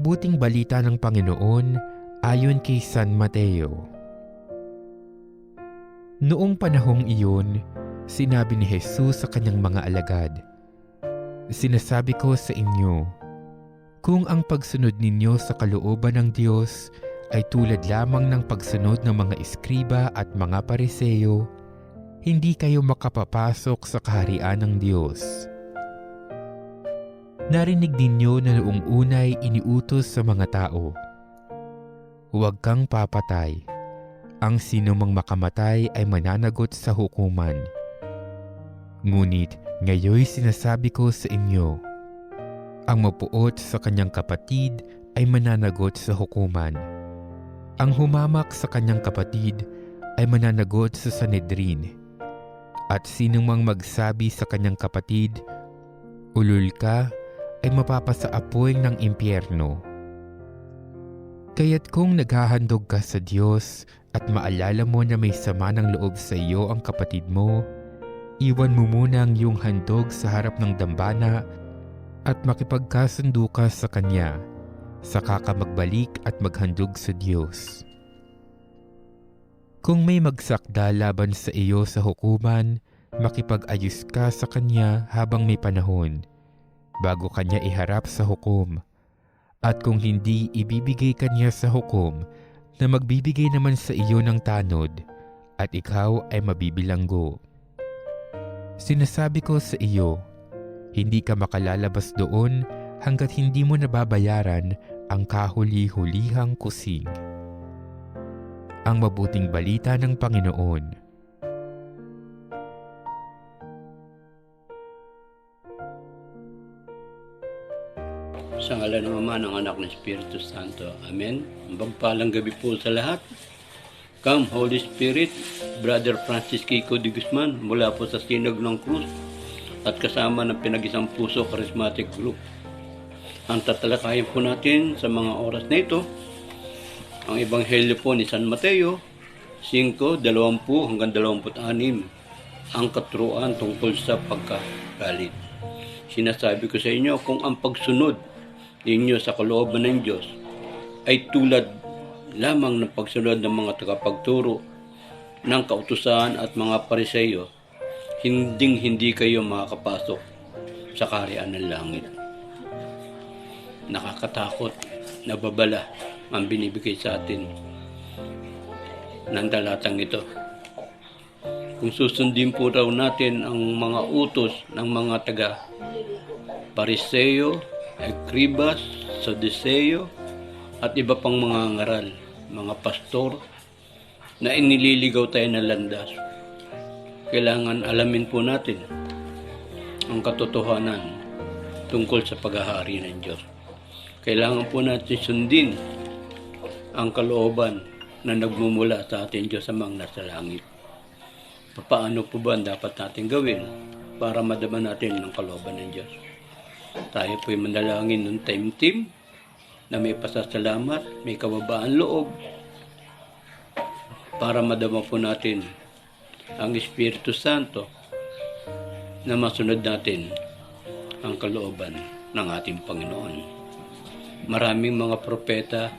mabuting balita ng Panginoon ayon kay San Mateo. Noong panahong iyon, sinabi ni Jesus sa kanyang mga alagad, "Sinasabi ko sa inyo, kung ang pagsunod ninyo sa kalooban ng Diyos ay tulad lamang ng pagsunod ng mga eskriba at mga Pariseo, hindi kayo makapapasok sa kaharian ng Diyos. Narinig ninyo na noong unay iniutos sa mga tao, huwag kang papatay. Ang sinumang makamatay ay mananagot sa hukuman. Ngunit ngayoy sinasabi ko sa inyo, ang mapuot sa kanyang kapatid ay mananagot sa hukuman. Ang humamak sa kanyang kapatid ay mananagot sa Sanedrin. At sinumang magsabi sa kanyang kapatid, ulul ka, ay mapapasaapoy ng impyerno. Kaya't kung naghahandog ka sa Diyos at maalala mo na may sama ng loob sa iyo ang kapatid mo, iwan mo muna ang iyong handog sa harap ng dambana at makipagkasundo ka sa Kanya, saka ka magbalik at maghandog sa Diyos. Kung may magsakda laban sa iyo sa hukuman, makipag-ayos ka sa Kanya habang may panahon, bago Kanya iharap sa hukom. At kung hindi ibibigay Kanya sa hukom, na magbibigay naman sa iyo ng tanod, at ikaw ay mabibilanggo. Sinasabi ko sa iyo, hindi ka makalalabas doon hanggat hindi mo nababayaran ang kahuli-hulihang kusing." Ang mabuting balita ng Panginoon. Sa ngalan ng Ama, ng Anak, ng Espiritu Santo. Amen. Magpalang gabi po sa lahat. Come, Holy Spirit, Brother Francis Kiko de Guzman, mula po sa Sinag ng Cruz at kasama ng Pinag-isang Puso Charismatic Group. Ang tatalakayin po natin sa mga oras na ito, ang Ebanghelyo po ni San Mateo, 5:20 hanggang 26, ang katuruan tungkol sa pagkagalit. Sinasabi ko sa inyo, kung ang pagsunod ninyo sa kalooban ng Diyos ay tulad lamang ng pagsunod ng mga tagapagturo ng kautusan at mga Pariseo, hindi kayo makakapasok sa kaharian ng langit. Nakakatakot na babala ang binibigay sa atin ng talatang ito. Kung susundin po raw natin ang mga utos ng mga taga-Pariseo, Eskribas, Saduseo, at iba pang mga ngaral, mga pastor, na inililigaw tayo ng landas. Kailangan alamin po natin ang katotohanan tungkol sa paghahari ng Diyos. Kailangan po natin sundin ang kalooban na nagmumula sa ating Diyos amang nasa langit. Paano po ba ang dapat natin gawin para madama natin ang kalooban ng Diyos? Tayo po'y manalangin ng taimtim na may pasasalamat, may kababaan loob para madama po natin ang Espiritu Santo na masunod natin ang kalooban ng ating Panginoon. Maraming mga propeta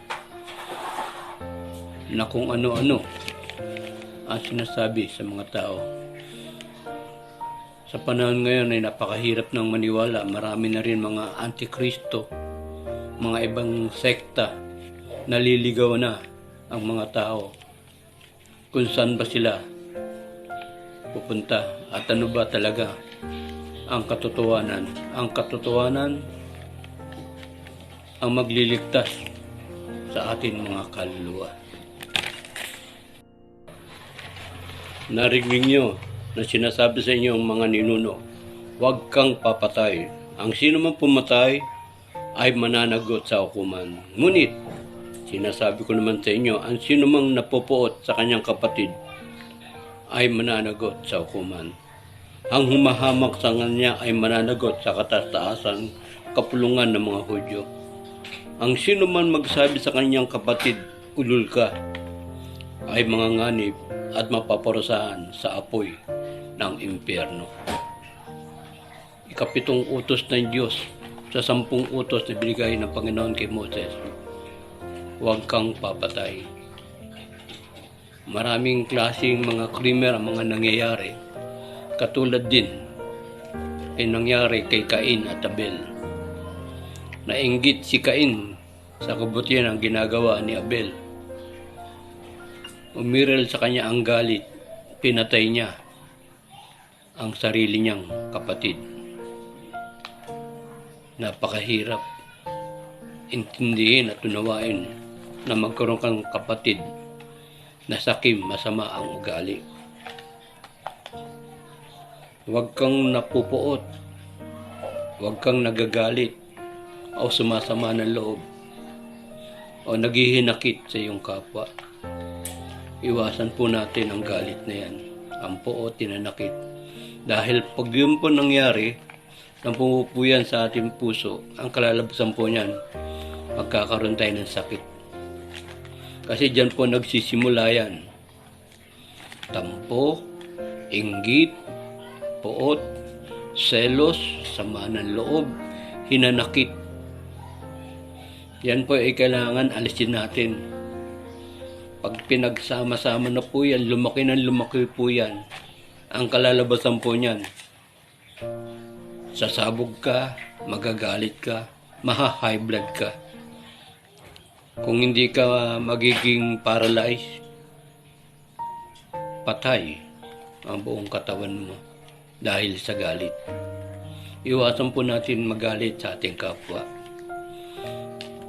na kung ano-ano ang sinasabi sa mga tao. Sa panahon ngayon ay napakahirap ng maniwala. Marami na rin mga antikristo, mga ibang sekta, naliligaw na ang mga tao. Kung saan ba sila pupunta at ano ba talaga ang katotohanan. Ang katotohanan ang magliligtas sa ating mga kaluluwa. Narinig niyo na sinasabi sa inyo ang mga ninuno, huwag kang papatay. Ang sino man pumatay ay mananagot sa hukuman. Ngunit, sinasabi ko naman sa inyo, ang sino mang napupuot sa kanyang kapatid ay mananagot sa hukuman. Ang humahamak sa kanya ay mananagot sa kataas-taasang kapulungan ng mga Hudyo. Ang sino man magsabi sa kanyang kapatid, ulul ka, ay manganganib at mapaparusahan sa apoy ng impyerno. Ikapitong utos ng Diyos sa 10 utos na binigay ng Panginoon kay Moses. Huwag kang papatay. Maraming klaseng mga krimen ang mga nangyayari. Katulad din ay nangyari kay Cain at Abel. Nainggit si Cain sa kabutihan ang ginagawa ni Abel. Umiral sa kanya ang galit, pinatay niya ang sarili niyang kapatid. Napakahirap intindihin at unawain na magkaroon kang kapatid na sakim, masama ang ugali. Huwag kang napupuot, huwag kang nagagalit o sumasama ng loob o naghihinakit sa iyong kapwa. Iwasan po natin ang galit na yan, ang puot, tinanakit. Dahil pag yun po nangyari, nang pumupuyan sa ating puso, ang kalalabasan po niyan, magkakaroon tayo ng sakit. Kasi dyan po nagsisimula yan. Tampo, inggit, puot, selos, sama ng loob, hinanakit. Yan po ay kailangan alisin natin. Pag pinagsama-sama na po yan, lumaki ng lumaki po yan. Ang kalalabasan po niyan, sasabog ka, magagalit ka, maha-high blood ka. Kung hindi ka magiging paralyzed, patay ang buong katawan mo dahil sa galit. Iwasan po natin magalit sa ating kapwa.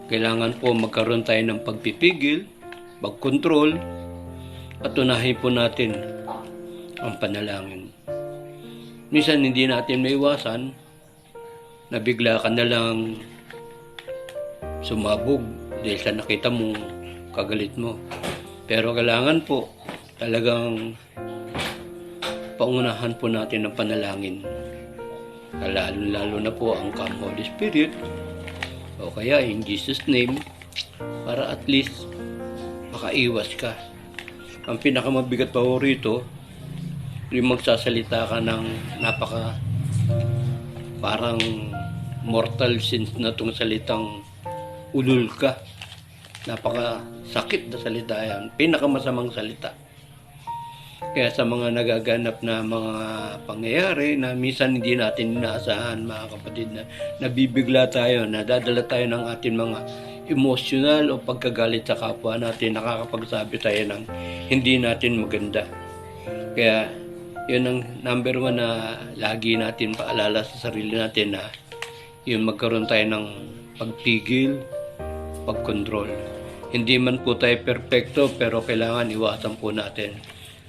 Kailangan po magkaroon tayo ng pagpipigil, pagkontrol, at unahin po natin ang panalangin. Minsan hindi natin maiwasan na bigla ka na lang sumabog dahil sa nakita mong kagalit mo. Pero kailangan po talagang paunahan po natin ang panalangin. Lalo na po ang Come Holy Spirit o kaya in Jesus name, para at least makaiwas ka. Ang pinakamabigat pa ho rito, yung magsasalita ka ng parang mortal sins na itong salitang ulul ka. Napaka sakit na salita yan. Pinakamasamang salita. Kaya sa mga nagaganap na mga pangyayari na minsan hindi natin inaasahan, mga kapatid, na nabibigla tayo, nadadala tayo ng ating mga emotional o pagkagalit sa kapwa natin, nakakapagsabi tayo ng hindi natin maganda. Kaya yun ang number 1 na lagi natin paalala sa sarili natin, na yun magkaroon tayo ng pagpigil, pagkontrol. Hindi man po tayo perfecto, pero kailangan iwasan po natin.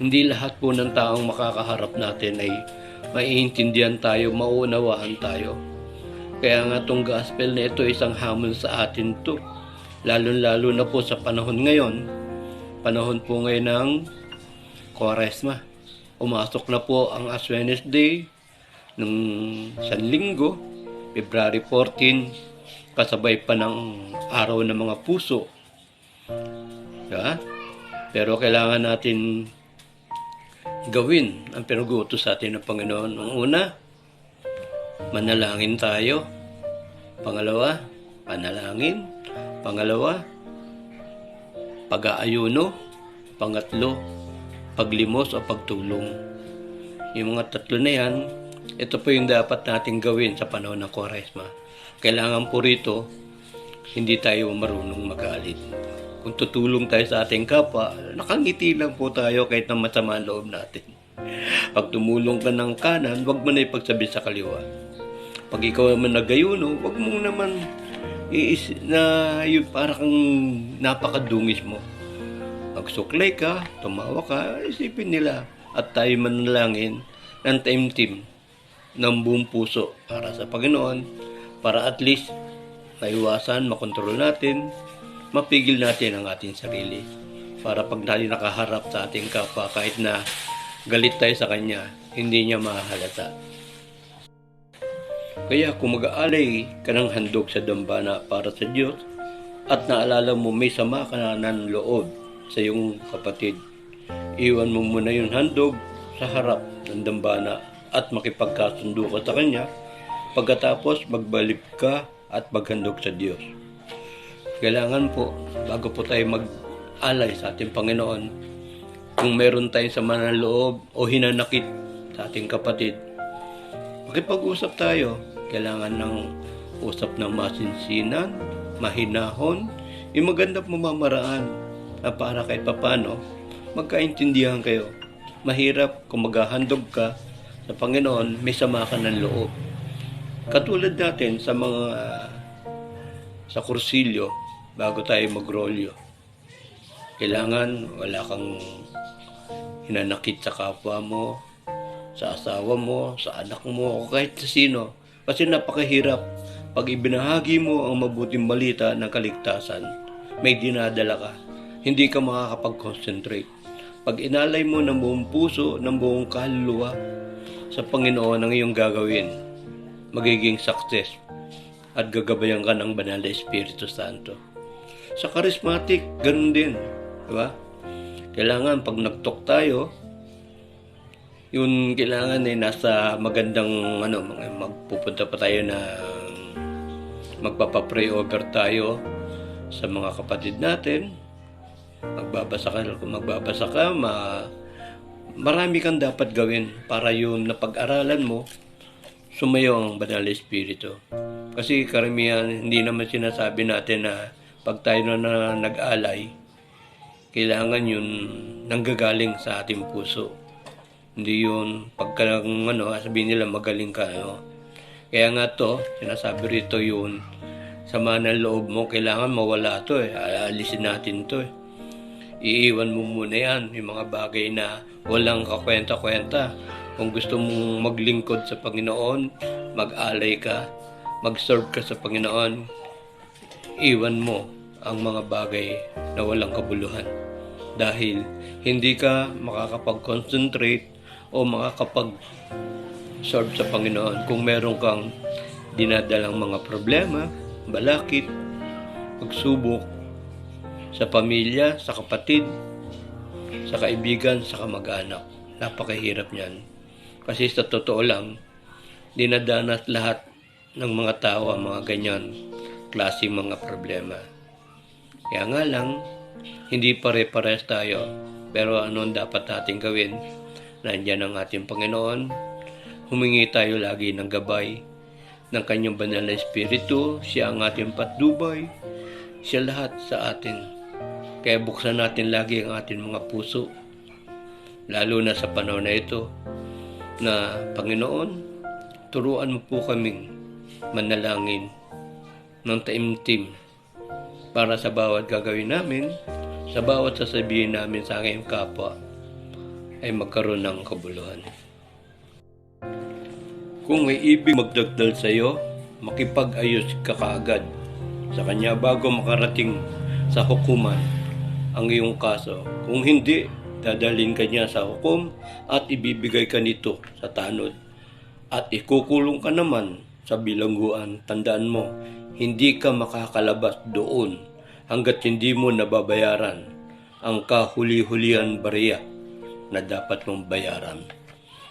Hindi lahat po ng taong makakaharap natin ay maiintindihan tayo, maunawaan tayo. Kaya nga itong gospel na ito, isang hamon sa atin to. Lalo-lalo na po sa panahon ngayon. Panahon po ngayon ng Kwaresma. Umasok na po ang Ash Wednesday ng San Linggo, February 14, kasabay pa ng araw ng mga puso. Diba? Pero kailangan natin gawin ang pinag-uutos sa atin ng Panginoon. Ang una, manalangin tayo. Pangalawa, panalangin. Pangalawa, pag-aayuno. Pangatlo, paglimos o pagtulong. Yung mga tatlo na yan, ito po yung dapat nating gawin sa panahon ng Kwaresma. Kailangan po rito, hindi tayo marunong magalit. Kung tutulong tayo sa ating kapwa, nakangiti lang po tayo kahit na masama ang loob natin. Pag tumulong ka ng kanan, wag mo na ipagsabi sa kaliwa. Pag ikaw naman nagayuno, wag mo naman yun, para kang napakadungis mo. Magsuklay ka, tumawa ka, isipin nila. At tayo manalangin ng taimtim ng buong puso para sa Panginoon, para at least maiwasan, makontrol natin, mapigil natin ang ating sarili. Para pag tayo nakaharap sa ating kapwa, kahit na galit tayo sa kanya, hindi niya mahalata. Kaya kung mag-aalay ka ng handog sa dambana para sa Diyos, at naalala mo may sama ka na ng loob sa iyong kapatid, iwan mo muna yung handog sa harap ng dambana at makipagkasundo ka sa kanya. Pagkatapos, magbalik ka at maghandog sa Diyos. Kailangan po, bago po tayo mag-alay sa ating Panginoon, kung meron tayong sama ng loob o hinanakit sa ating kapatid, makipag-usap tayo. Kailangan ng usap ng masinsinan, mahinahon, yung magandang pamamaraan na para kahit papano, magkaintindihan kayo. Mahirap kung maghahandog ka sa Panginoon, may sama ka ng loob. Katulad natin sa kursilyo, bago tayo magrolyo, kailangan wala kang hinanakit sa kapwa mo, sa asawa mo, sa anak mo, o kahit sa sino. Kasi napakahirap pag ibinahagi mo ang mabuting balita ng kaligtasan, may dinadala ka. Hindi ka makakapag-concentrate. Pag inalay mo ng buong puso, ng buong kaluluwa sa Panginoon ang iyong gagawin, magiging success at gagabayan ka ng Banal na Espiritu Santo. Sa charismatic, ganun din. Diba? Kailangan pag nag-talk tayo, yun kailangan nasa magandang magpupunta pa tayo na magpapa-pray over tayo sa mga kapatid natin. Magbabasa ka, marami kang dapat gawin para yung napag-aralan mo sumayo ang Banal na Espiritu. Kasi karamihan, hindi naman sinasabi natin na pag tayo na nag-alay, kailangan yun nanggagaling sa ating puso. Hindi yun pagka sabihin nila magaling ka. Kaya nga to, sinasabi rito yun, sama ng loob mo, kailangan mawala to Aalisin natin to Iiwan mo muna yan, yung mga bagay na walang kakwenta-kwenta. Kung gusto mong maglingkod sa Panginoon, mag-alay ka, mag-serve ka sa Panginoon, iwan mo ang mga bagay na walang kabuluhan. Dahil hindi ka makakapag-concentrate o makakapag-serve sa Panginoon kung meron kang dinadalang mga problema, balakid, pagsubok sa pamilya, sa kapatid, sa kaibigan, sa kamag-anak. Napakahirap niyan. Kasi sa totoo lang, dinadanas lahat ng mga tao ang mga ganyan klaseng mga problema. Kaya nga lang, hindi pare-pares tayo. Pero ano ang dapat natin gawin? Nandiyan ang ating Panginoon. Humingi tayo lagi ng gabay ng Kanyang Banal na Espiritu. Siya ang ating patnubay. Siya lahat sa atin. Kaya buksan natin lagi ang ating mga puso. Lalo na sa panahon na ito, na Panginoon, turuan mo po kaming manalangin ng taimtim para sa bawat gagawin namin, sa bawat sasabihin namin sa aking kapwa, ay magkaroon ng kabuluhan. Kung may ibig magdagdal sa iyo, makipag-ayos ka kaagad sa kanya bago makarating sa hukuman ang iyong kaso. Kung hindi, dadalhin ka niya sa hukom at ibibigay ka nito sa tanod. At ikukulong ka naman sa bilangguan. Tandaan mo, hindi ka makakalabas doon hanggat hindi mo nababayaran ang kahuli-hulihan bariya na dapat mong bayaran.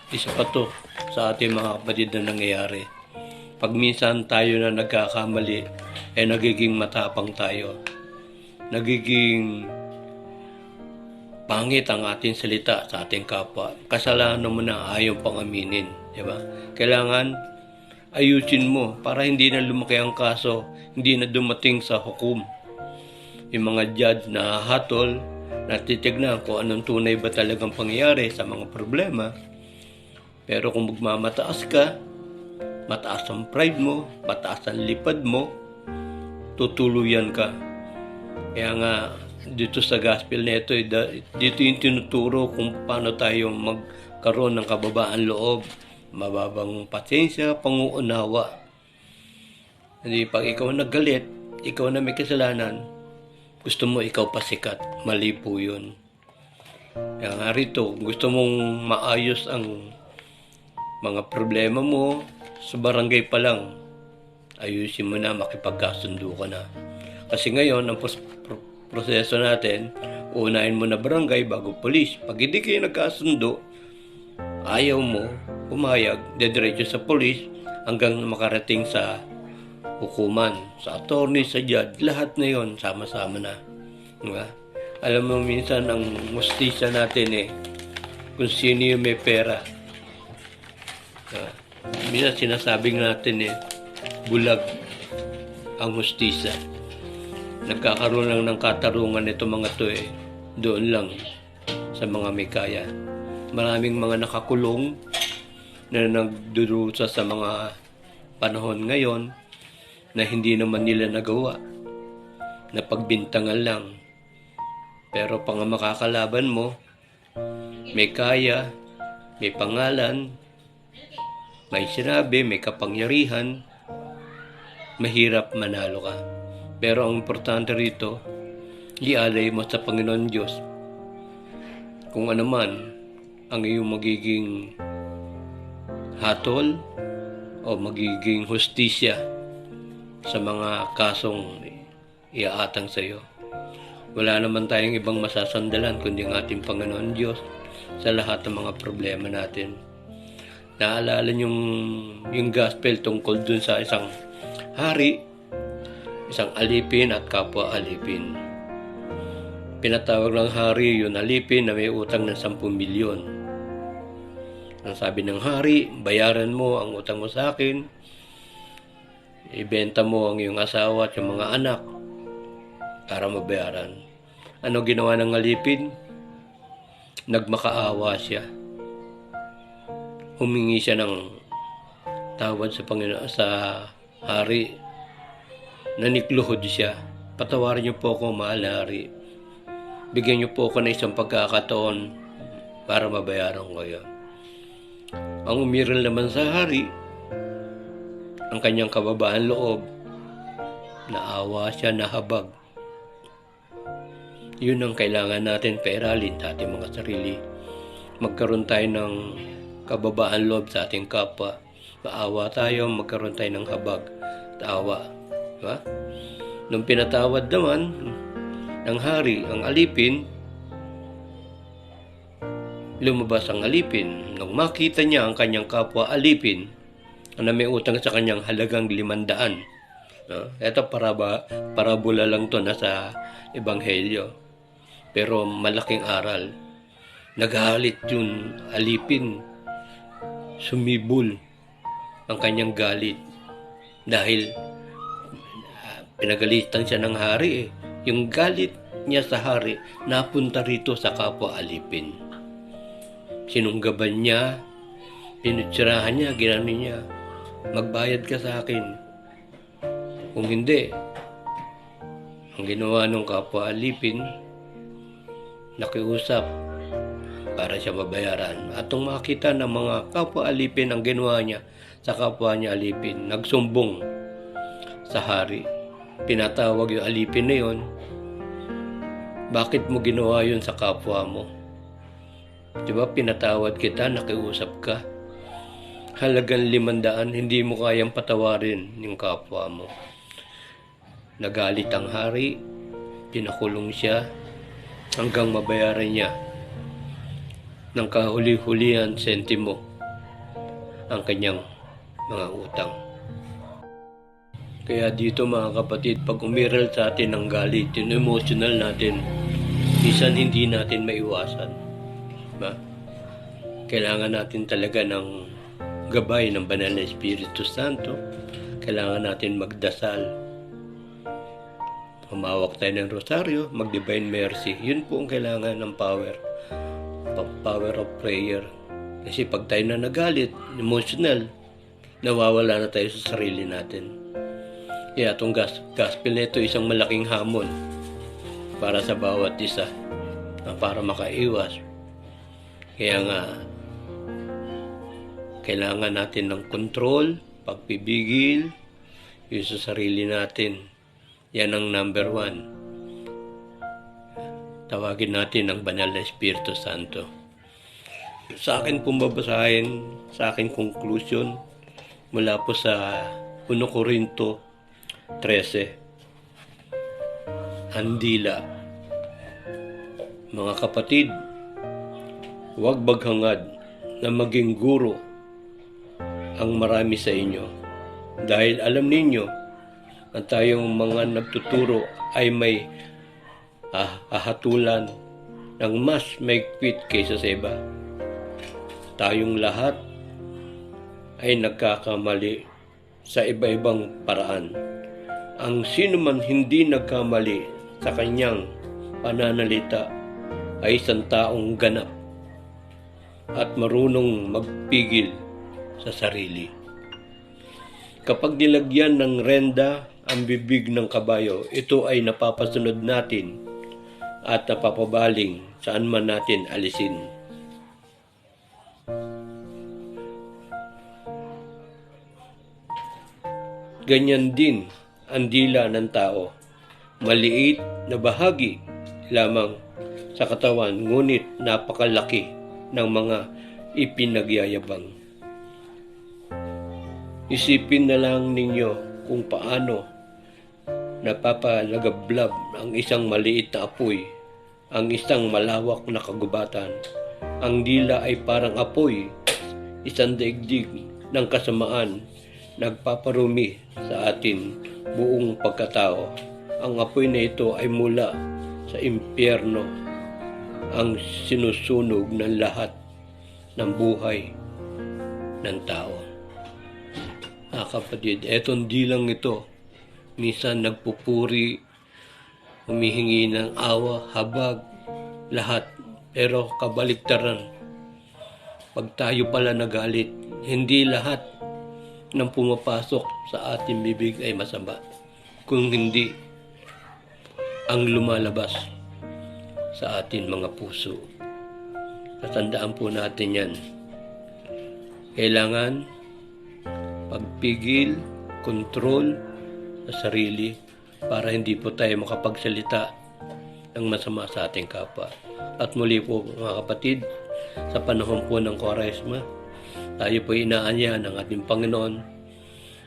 Isa pa to sa ating mga kapatid na nangyayari. Pag minsan tayo na nagkakamali, ay nagiging matapang tayo. Nagiging pangit ang ating salita sa ating kapwa. Kasalanan mo na ayaw pang aminin. Diba? Kailangan ayusin mo para hindi na lumaki ang kaso, hindi na dumating sa hukom. Yung mga judge na hatol, natitignan kung anong tunay ba talagang pangyayari sa mga problema. Pero kung magmamataas ka, mataas ang pride mo, mataas ang lipad mo, tutuluyan ka. Kaya nga, dito sa gospel na ito, dito yung tinuturo kung paano tayo magkaroon ng kababaan loob, mababang pasensya, panguunawa. Hindi pag ikaw naggalit, ikaw na may kasalanan, gusto mo ikaw pasikat, mali po yun. Kaya nga rito, gusto mong maayos ang mga problema mo, sa barangay pa lang, ayusin mo na, makipagkasundo ka na. Kasi ngayon, ang proseso natin, unahin mo na barangay bago polis. Pag hindi kayo nagkasundo, ayaw mo, pumayag, dediretso sa polis, hanggang makarating sa hukuman, sa attorney, sa judge, lahat na yon sama-sama na. Diba? Alam mo, minsan ang mustisya natin kung sino yung may pera. Minsan sinasabing natin bulag ang mustisya. Nagkakaroon lang ng katarungan ito mga to doon lang sa mga may kaya. Maraming mga nakakulong na nagdurusa sa mga panahon ngayon na hindi naman nila nagawa, na pagbintangan lang. Pero pang makakalaban mo, may kaya, may pangalan, may sinabi, may kapangyarihan, mahirap manalo ka. Pero ang importante rito, ialay mo sa Panginoon Diyos kung ano man ang iyong magiging hatol o magiging hustisya sa mga kasong iaatang sa iyo. Wala naman tayong ibang masasandalan kundi ang ating Panginoon Diyos sa lahat ng mga problema natin. Naalala yung gospel tungkol dun sa isang hari, isang alipin at kapwa alipin. Pinatawag ng hari yung alipin na may utang ng 10 milyon. Ang sabi ng hari, bayaran mo ang utang mo sa akin, ibenta mo ang iyong asawa at yung mga anak para mabayaran. Ano ginawa ng alipin? Nagmakaawa siya. Humingi siya ng tawad sa Panginoon, sa hari. Nanikluhod siya. Patawarin niyo po ako, mahal na hari. Bigyan niyo po ako ng isang pagkakataon para mabayaran ko yan. Ang umiral naman sa hari, ang kanyang kababaan loob, naawa siya, nahabag. Yun ang kailangan natin pairalin sa ating mga sarili. Magkaroon tayo ng kababaan loob sa ating kapwa. Maawa tayo, magkaroon tayo ng habag, tawa. Diba? Nung pinatawad naman ng hari ang alipin, lumabas ang alipin. Nung makita niya ang kanyang kapwa alipin na may utang sa kanyang halagang 500. Ito parabola lang to na sa Ebanghelyo. Pero malaking aral. Nagalit yung alipin. Sumibol ang kanyang galit. Dahil pinagalitan siya ng hari Yung galit niya sa hari napunta rito sa kapwa alipin. Sinunggaban niya, pinutsirahan niya, ginano niya, magbayad ka sa akin. Kung hindi, ang ginawa ng kapwa alipin, nakiusap para siya mabayaran. At nung makita ng mga kapwa alipin ang ginawa niya sa kapwa niya alipin, nagsumbong sa hari. Pinatawag yung alipin na yun, bakit mo ginawa yun sa kapwa mo? Diba pinatawad kita, nakiusap ka. Halagang 500, hindi mo kayang patawarin yung kapwa mo. Nagalit ang hari, pinakulong siya hanggang mabayaran niya ng kahuli-hulihan sentimo ang kanyang mga utang. Kaya dito mga kapatid, pag umiral sa atin ang galit, yung emotional natin, minsan hindi natin maiwasan. Diba? Kailangan natin talaga ng gabay ng Banal na Espiritu Santo. Kailangan natin magdasal. Humawak tayo ng rosaryo, mag-divine mercy. Yun po ang kailangan ng power. Power of prayer. Kasi pag tayo na nagalit, emotional, nawawala na tayo sa sarili natin. Kaya itong gospel na ito isang malaking hamon para sa bawat isa para makaiwas. Kaya nga, kailangan natin ng control, pagpipigil, yung sa sarili natin. Yan ang number 1. Tawagin natin ang Banal na Espiritu Santo. Sa akin pong babasahin, sa akin conclusion, mula po sa 1 Corinto 13. Andila. Mga kapatid, huwag maghangad na maging guro ang marami sa inyo. Dahil alam ninyo na tayong mga nagtuturo ay may hahatulan ng mas maigpit kaysa sa iba. Tayong lahat ay nagkakamali sa iba-ibang paraan. Ang sino man hindi nagkamali sa kanyang pananalita ay isang taong ganap at marunong magpigil sa sarili. Kapag nilagyan ng renda ang bibig ng kabayo, ito ay napapasunod natin at napapabaling saan man natin alisin. Ganyan din ang dila ng tao. Maliit na bahagi lamang sa katawan, ngunit napakalaki ng mga ipinagyayabang. Isipin na lang ninyo kung paano napapalagablab ang isang maliit na apoy, ang isang malawak na kagubatan. Ang dila ay parang apoy, isang daigdig ng kasamaan, nagpaparumi sa atin buong pagkatao. Ang apoy na ito ay mula sa impyerno, ang sinusunog ng lahat ng buhay ng tao. Kapatid, etong dilang ito, minsan nagpupuri, humihingi ng awa, habag, lahat. Pero kabaliktaran, pag tayo pala nagalit, hindi lahat ng pumapasok sa ating bibig ay masama. Kung hindi, ang lumalabas sa ating mga puso. Tatandaan po natin yan. Kailangan pagpigil, kontrol sa sarili para hindi po tayo makapagsalita ng masama sa ating kapwa. At muli po mga kapatid, sa panahon po ng Kwaresma, tayo po inaanya ng ating Panginoon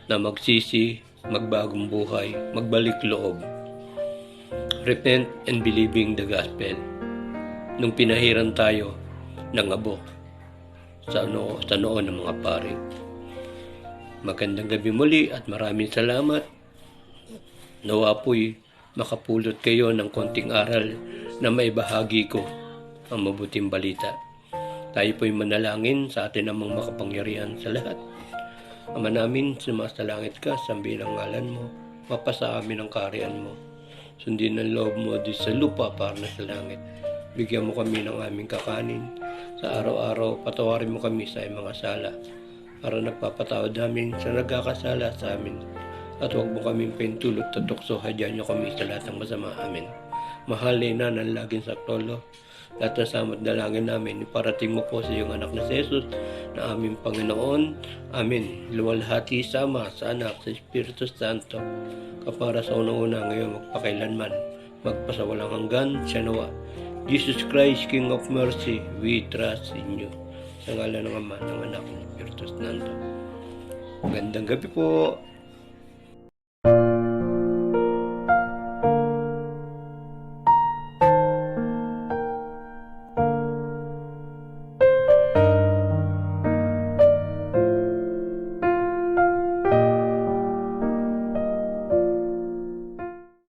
na magsisi, magbagong buhay, magbalik loob. Repent and believing the gospel. Nung pinahiran tayo ng abo sa noon ng mga pari. Magandang gabi muli at maraming salamat. Nawa po'y makapulot kayo ng konting aral na maibahagi ko ang mabuting balita. Tayo po'y manalangin sa atin namang makapangyarihan sa lahat. Ama namin, sumasa langit ka, sambihin ang ngalan mo, mapasa amin ang kaharian mo. Sundin ang loob mo di sa lupa para na sa langit. Bigyan mo kami ng aming kakanin. Sa araw-araw, patawarin mo kami sa aming mga sala, para nagpapatawad namin sa nagkakasala sa amin. At huwag mo kaming pintulot at tukso, hadyan niyo kami sa lahat ng masama. Amen. Mahalin na ng laging saktolo, lahat ng samot dalangin namin, iparating mo po sa iyong anak na si Jesus, na aming Panginoon. Amen. Luwalhati sama sa anak, sa Espiritu Santo, kapara sa unang-una ngayon magpakailanman, magpasawalang hanggan. Siya nawa. Jesus Christ, King of Mercy, we trust in you. Sa ngalan ng Ama, ng Anak, ng Espiritu Santo. Magandang gabi po.